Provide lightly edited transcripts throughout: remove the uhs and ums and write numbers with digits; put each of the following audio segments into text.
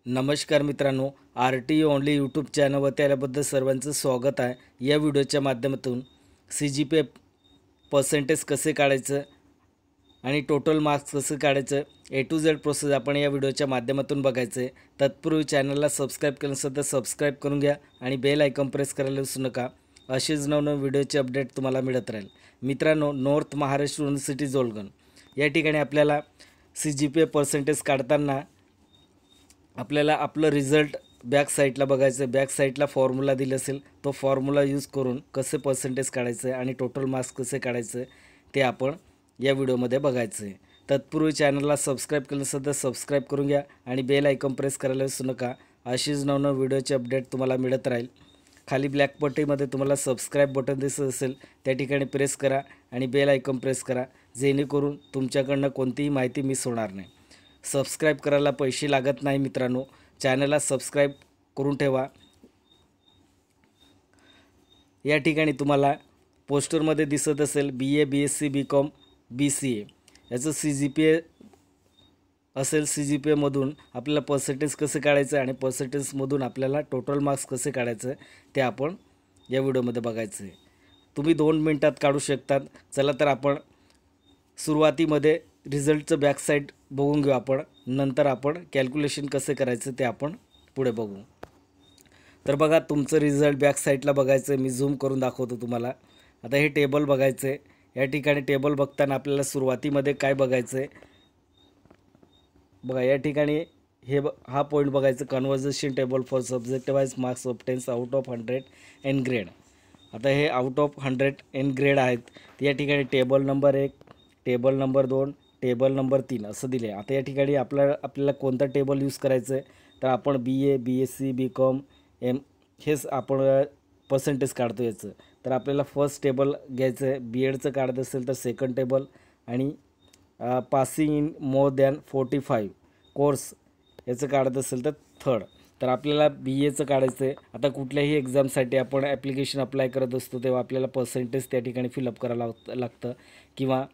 नमस्कार मित्रांनो, R T only YouTube चॅनलवरती आल्याबद्दल सर्वांचं स्वागत आहे। या व्हिडिओच्या माध्यमातून सी जी पी पर्सेंटेज कसे काढायचं आणि टोटल मार्क्स कसे काढायचं ए टू झेड प्रोसेस आपण या व्हिडिओच्या माध्यमातून बघायचं आहे। तत्पूर्वी चॅनलला सबस्क्राईब केलं नसेल तर सबस्क्राईब करून घ्या आणि बेल आयकॉन प्रेस करायला विसरू नका। असेच नवनवीन व्हिडिओचे अपडेट तुम्हाला मिळत राहील। मित्रांनो, नॉर्थ महाराष्ट्र युनिव्हर्सिटी जोडगण या ठिकाणी आपल्याला सी जी पी पर्सेंटेज काढताना आपल्याला आपलं रिझल्ट बॅक साईडला बघायचं आहे। बॅक साईडला फॉर्म्युला दिला असेल, तो फॉर्म्युला यूज करून कसे पर्सेंटेज काढायचं आहे आणि टोटल मार्क्स कसे काढायचं ते आपण या व्हिडिओमध्ये बघायचं आहे। तत्पूर्वी चॅनलला सबस्क्राईब केलं नसेल तर सबस्क्राईब करून घ्या आणि बेल आयकॉन प्रेस करायला विसरू नका। अशीच नवनवीन व्हिडिओचे अपडेट तुम्हाला मिळत राहील। खाली ब्लॅक पट्टीमध्ये तुम्हाला सबस्क्राईब बटन दिसत असेल, त्या ठिकाणी प्रेस करा आणि बेल आयकॉन प्रेस करा, जेणेकरून तुमच्याकडनं कोणतीही माहिती मिस होणार नाही। सबस्क्राईब करायला पैसे लागत नाही मित्रांनो, चॅनलला सबस्क्राईब करून ठेवा। या ठिकाणी तुम्हाला पोस्टरमध्ये दिसत असेल BA BSc BCom BCA याचं CGPA असेल। CGPAमधून आपल्याला पर्सेंटेज कसे काढायचं आणि पर्सेंटेजमधून आपल्याला टोटल मार्क्स कसे काढायचं ते आपण या व्हिडिओमध्ये बघायचं आहे। तुम्ही 2 मिनिटात काढू शकतात। चला तर आपण सुरुवातीमध्ये रिझल्टचं बॅक साईड बघून घेऊ आपण, नंतर आपण कॅल्क्युलेशन कसे करायचं ते आपण पुढे बघू। तर बघा, तुमचं रिझल्ट बॅक साईडला बघायचं आहे। मी झूम करून दाखवतो तुम्हाला। आता हे टेबल बघायचं आहे। या ठिकाणी टेबल बघताना आपल्याला सुरुवातीमध्ये काय बघायचं आहे बघा, या ठिकाणी हा पॉईंट बघायचं, conversion table for subject wise marks obtains out of 100 and grade. आता हे आउट ऑफ 100 एन ग्रेड आहेत। या ठिकाणी table number 1, table number 2, table number 3 असं दिले आहे। आता या ठिकाणी आपल्याला कोणता टेबल यूज करायचं आहे, तर आपण BA BSc BCom हेच आपण पर्सेंटेज काढतो याचं। तर आपल्याला फर्स्ट टेबल घ्यायचं आहे। BEdचं काढत असेल तर सेकंड टेबल, आणि passing in more than 45 course याचं काढत असेल तर थर्ड। तर आपल्याला BAचं काढायचं आहे। आता कुठल्याही एक्झामसाठी आपण ॲप्लिकेशन अप्लाय करत असतो तेव्हा आपल्याला पर्सेंटेज त्या ठिकाणी फिलअप करावं लागतं किंवा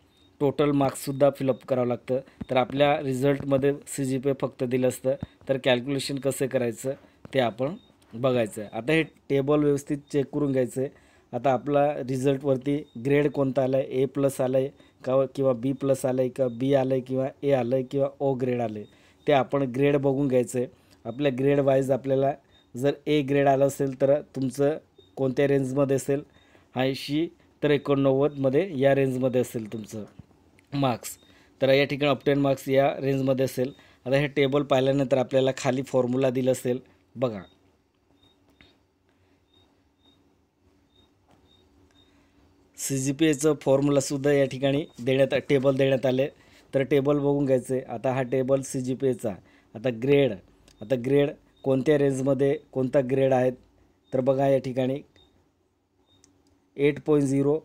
टोटल मार्क्ससुद्धा फिलअप करावं लागतं। तर आपल्या रिझल्टमध्ये CGPA फक्त दिलं असतं, तर कॅल्क्युलेशन कसं करायचं ते आपण बघायचं आहे। आता हे टेबल व्यवस्थित चेक करून घ्यायचं आहे। आता आपला रिझल्टवरती ग्रेड कोणता आला आहे, A+ आलं आहे का किंवा B+ आलं आहे का B आलं आहे किंवा A आलं आहे किंवा O ग्रेड आलं आहे, ते आपण ग्रेड बघून घ्यायचं आहे। आपल्या ग्रेड वाईज आपल्याला जर A ग्रेड आलं असेल तर तुमचं कोणत्या रेंजमध्ये असेल, 80 तर 89मध्ये या रेंजमध्ये असेल तुमचं मार्क्स। तर या ठिकाणी ऑब्टेन मार्क्स या रेंजमध्ये असेल। आता हे टेबल पाहिल्यानंतर आपल्याला खाली फॉर्म्युला दिलं असेल बघा, CGPAचं फॉर्म्युलासुद्धा या ठिकाणी टेबल देण्यात आले। तर टेबल बघून घ्यायचं आहे। आता हा टेबल CGPAचा। आता ग्रेड कोणत्या रेंजमध्ये कोणता ग्रेड आहेत, तर बघा या ठिकाणी 8.0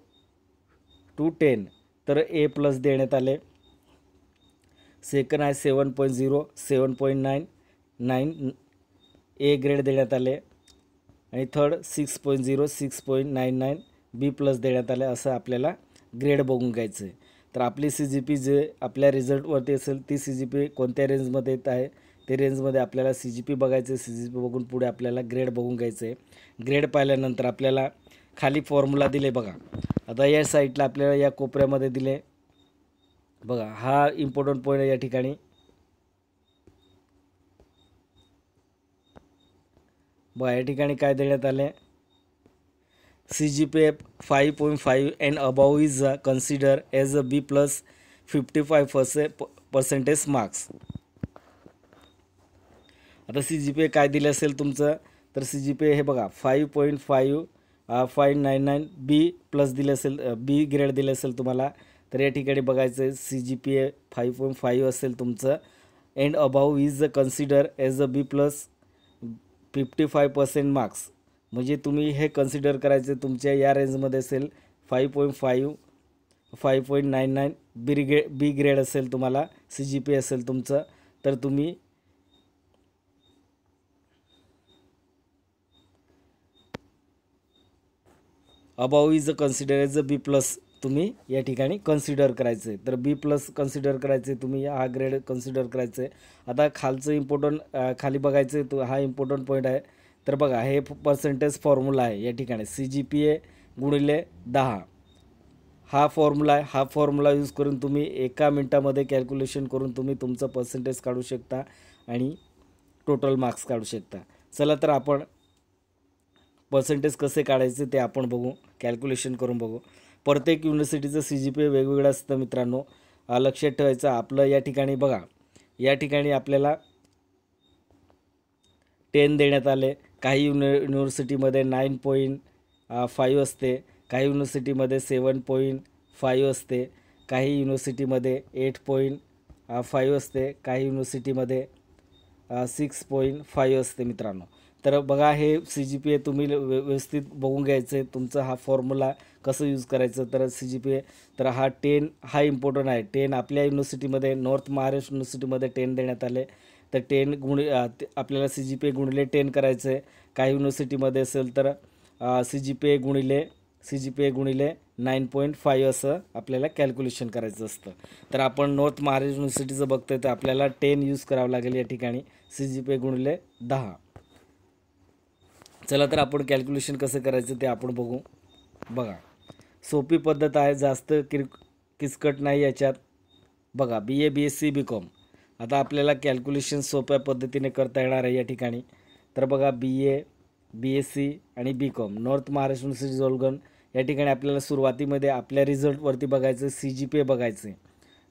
to 10 तर A+ देण्यात आले। सेकंड आहे 7.0 7.99 A ग्रेड देण्यात आले, आणि थर्ड 6.0 6.99 B+ देण्यात आले। असं आपल्याला ग्रेड बघून घ्यायचं आहे। तर आपली CGP जे आपल्या रिझल्टवरती असेल ती CGP कोणत्या रेंजमध्ये येत आहे ते रेंजमध्ये आपल्याला CGP बघायचं आहे। CGP बघून पुढे आपल्याला ग्रेड बघून घ्यायचं आहे। ग्रेड पाहिल्यानंतर आपल्याला खाली फॉर्म्युला दिले बघा। आता या साईडला आपल्याला या कोपऱ्यामध्ये दिले बघा, हा इम्पॉर्टंट पॉईंट आहे। या ठिकाणी बघा, या ठिकाणी काय देण्यात आले, CGPA 5.5 and above is considered as a B+ 55% marks. आता CGPA काय दिलं असेल तुमचं, तर CGPA हे बघा 5.5 599 B+ दिलं असेल, B ग्रेड दिलं असेल तुम्हाला। तर या ठिकाणी बघायचं आहे CGPA 5.5 असेल तुमचं, and above is consider as a B+ 55% marks. म्हणजे तुम्ही हे कन्सिडर करायचं तुमच्या या रेंजमध्ये असेल 5.5 5.99 B ग्रेड असेल तुम्हाला, CGPA असेल तुमचं, तर तुम्ही above is consider as a B+ तुम्ही या ठिकाणी कन्सिडर करायचं आहे. तर B+ कन्सिडर करायचं आहे, तुम्ही हा ग्रेड कन्सिडर करायचं आहे. आता खालचं इम्पॉर्टंट खाली बघायचं आहे, तो हा इम्पॉर्टंट पॉईंट आहे. तर बघा हे पर्सेंटेज फॉर्म्युला आहे या ठिकाणी CGPA गुणिले 10 हा फॉर्म्युला आहे. हा फॉर्म्युला यूज करून तुम्ही 1 मिनटामध्ये कॅल्क्युलेशन करून तुम्ही तुमचं पर्सेंटेज काढू शकता आणि टोटल मार्क्स काढू शकता. चला तर आपण पर्सेंटेज कसे काढायचे ते आपण बघू, कॅल्क्युलेशन करून बघू. प्रत्येक युनिव्हर्सिटीचं CGPA वेगवेगळं असतं मित्रांनो, लक्षात ठेवायचं. आपलं या ठिकाणी बघा, या ठिकाणी आपल्याला 10 देण्यात आले. काही युनिव्हर्सिटीमध्ये 9.5 असते, काही युनिव्हर्सिटीमध्ये 7.5 असते, काही युनिव्हर्सिटीमध्ये 8.5 असते, काही युनिव्हर्सिटीमध्ये 6.5 असते मित्रांनो. तर बघा हे CGPA तुम्ही व्यवस्थित बघून घ्यायचं आहे. तुमचा हा फॉर्म्युला कसं यूज करायचं. तर CGPA तर हा 10 हा इम्पॉर्टंट आहे. 10 आपल्या युनिव्हर्सिटीमध्ये नॉर्थ महाराष्ट्र युनिव्हर्सिटीमध्ये 10 देण्यात आले. तर 10 आपल्याला CGPA गुणिले 10 करायचं आहे. काही युनिव्हर्सिटीमध्ये असेल तर CGPA गुणिले 9.5 असं आपल्याला कॅल्क्युलेशन करायचं असतं. तर आपण नॉर्थ महाराष्ट्र युनिव्हर्सिटीचं बघतोय तर आपल्याला 10 यूज करावं लागेल या ठिकाणी, CGPA गुणिले 10. चला तर आपण कॅल्क्युलेशन कसं करायचं ते आपण बघू. बघा सोपी पद्धत आहे, जास्त किचकट नाही याच्यात. बघा BA BSc BCom आता आपल्याला कॅल्क्युलेशन सोप्या पद्धतीने करता येणार आहे या ठिकाणी. तर बघा BA BSc आणि BCom नॉर्थ महाराष्ट्र युनिव्हर्सिटी जोलगण या ठिकाणी आपल्याला सुरुवातीमध्ये आपल्या रिझल्टवरती बघायचं, CGPA बघायचं,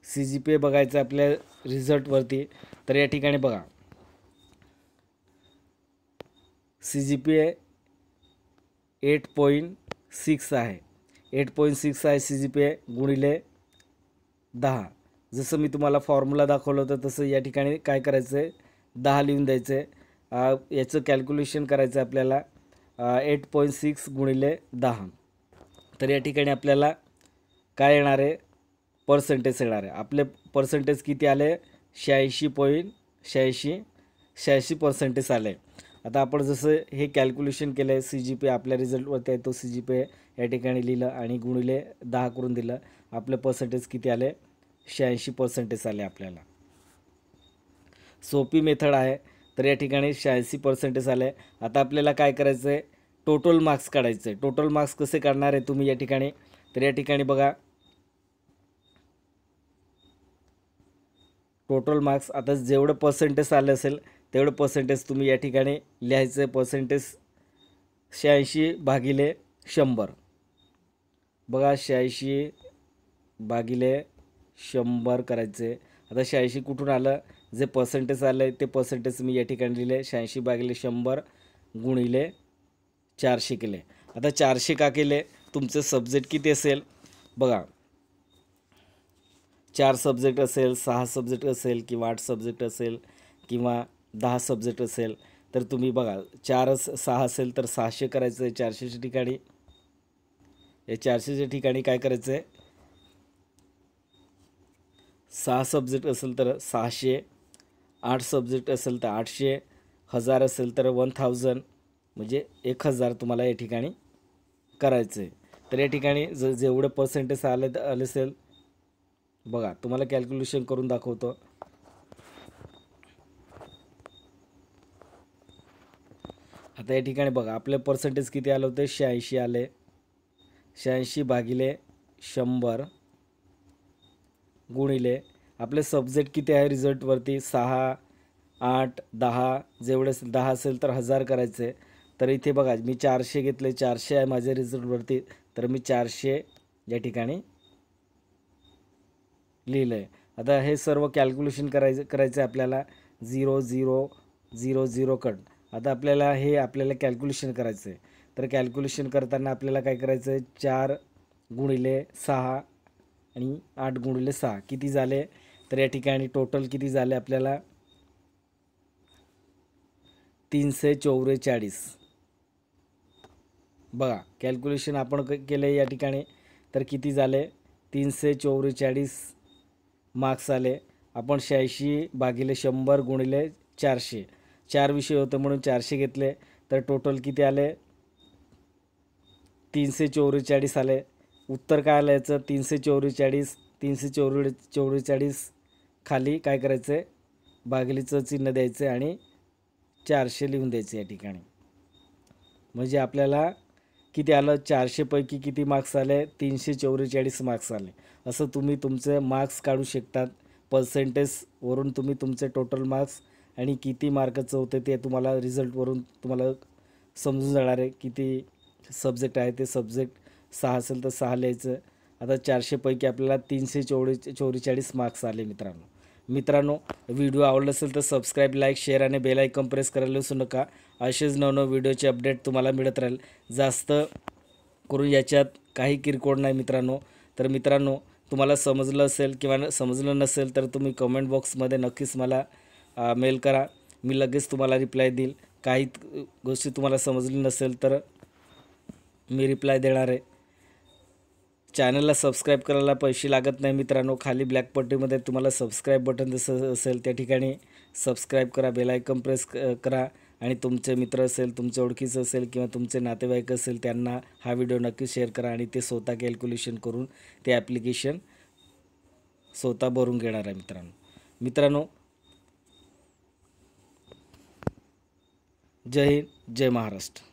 CGPA बघायचं आपल्या रिझल्टवरती. तर या ठिकाणी बघा CGPA 8.6 आहे, 8.6 आहे CGPA गुणिले 10. जसं मी तुम्हाला फॉर्म्युला दाखवलं होतं तसं या ठिकाणी काय करायचं आहे, 10 लिहून द्यायचं आहे. याचं कॅल्क्युलेशन करायचं आहे आपल्याला 8.6 गुणिले 10. तर या ठिकाणी आपल्याला काय येणार आहे, पर्सेंटेज येणार आहे. आपले पर्सेंटेज किती आले, 86% आले. आता आपण जसं हे कॅल्क्युलेशन केलं आहे, CGPA आपल्या रिझल्टवरती आहे, तो CGPA या ठिकाणी लिहिलं आणि गुणिले 10 करून दिलं. आपले पर्सेंटेज किती आले, 86% आले आपल्याला. सोपी मेथड आहे. तर या ठिकाणी 86% आले. आता आपल्याला काय करायचं आहे, टोटल मार्क्स काढायचं आहे. टोटल मार्क्स कसे काढणार आहे तुम्ही या ठिकाणी. तर या ठिकाणी बघा टोटल मार्क्स, आता जेवढं पर्सेंटेज आलं असेल तेवढं पर्सेंटेज तुम्ही या ठिकाणी लिहायचं आहे. पर्सेंटेज 86/100. बघा 86/100 करायचं आहे. आता 86 कुठून आलं, जे पर्सेंटेज आलं आहे ते पर्सेंटेज मी या ठिकाणी लिहिले, 86/100 गुणिले 400 केले. आता 400 का केले, तुमचे सब्जेक्ट किती असेल बघा, 4 सब्जेक्ट असेल, 6 सब्जेक्ट असेल किंवा 8 सब्जेक्ट असेल किंवा 10 सब्जेक्ट असेल तर तुम्ही बघा 6 असेल तर 600 करायचं आहे. 400च्या ठिकाणी, या 400च्या ठिकाणी काय करायचं आहे, 6 सब्जेक्ट असेल तर 600, 8 सब्जेक्ट असेल तर 800, 1000 असेल तर 1000, म्हणजे 1000 तुम्हाला या ठिकाणी करायचं आहे. तर या ठिकाणी जेवढे पर्सेंटेज आले असेल बघा, तुम्हाला कॅल्क्युलेशन करून दाखवतो. आता या ठिकाणी बघा आपले पर्सेंटेज किती आले होते, 86 आले. 86/100 गुणिले आपले सब्जेक्ट किती आहे रिझल्टवरती, 6, 8, 10, जेवढे 10 असेल तर 1000 करायचे. तर इथे बघा मी 400 घेतले, 400 आहे माझ्या रिझल्टवरती, तर मी 400 या ठिकाणी लिहिलं आहे. आता हे सर्व कॅल्क्युलेशन करायचं आहे आपल्याला, 0 0 0 0 कट. आता आपल्याला कॅल्क्युलेशन करायचं आहे. तर कॅल्क्युलेशन करताना आपल्याला काय करायचं आहे, 4 गुणिले 6 आणि 8 गुणिले 6 किती झाले, तर या ठिकाणी टोटल किती झाले आपल्याला 344. बघा कॅल्क्युलेशन आपण केलं या ठिकाणी, तर किती झाले 344 मार्क्स आले. आपण 86/100 गुणिले 400, 4 विषय होते म्हणून 400 घेतले, तर टोटल किती आले 344 आले. उत्तर काय आलं याचं 344 खाली काय करायचं आहे, भागिलेचं चिन्ह द्यायचं आहे आणि 400 लिहून द्यायचं या ठिकाणी. म्हणजे आपल्याला किती आलं, 400 पैकी किती मार्क्स आले, 344 मार्क्स आले. असं तुम्ही तुमचे मार्क्स काढू शकतात. पर्सेंटेजवरून तुम्ही तुमचे टोटल मार्क्स आणि किती मार्काचं होते ते तुम्हाला रिझल्टवरून तुम्हाला समजून जाणार आहे. किती सब्जेक्ट आहे ते सब्जेक्ट 6 असेल तर 6 लिहायचं. आता 400 पैकी आपल्याला 344 मार्क्स आले मित्रांनो. व्हिडिओ आवडला असेल तर सबस्क्राईब, लाईक, शेअर आणि बेल आयकॉन प्रेस करायला विसरू नका. असेच नवनवीन व्हिडिओचे अपडेट तुम्हाला मिळत राहील. जास्त करून याच्यात काही किरकोळ नाही मित्रांनो. तर मित्रांनो, तुम्हाला समजलं असेल किंवा समजलं नसेल तर तुम्ही कमेंट बॉक्समध्ये नक्कीच मला मेल करा. मी लगेच तुम्हाला रिप्लाय देईल. काही गोष्टी तुम्हाला समजली नसेल तर मी रिप्लाय देणार आहे. चॅनलला सबस्क्राईब करायला पैसे लागत नाही मित्रांनो. खाली ब्लॅक पट्टीमध्ये तुम्हाला सबस्क्राईब बटन दिसत असेल त्या ठिकाणी सबस्क्राईब करा, बेल आयकॉन प्रेस करा आणि तुमचे मित्र असेल, तुमच्या ओळखीचं असेल किंवा तुमचे नातेवाईक असेल त्यांना हा व्हिडिओ नक्की शेअर करा आणि ते स्वतः कॅल्क्युलेशन करून ते ॲप्लिकेशन स्वतः भरून घेणार आहे मित्रांनो. जय हिंद, जय महाराष्ट्र.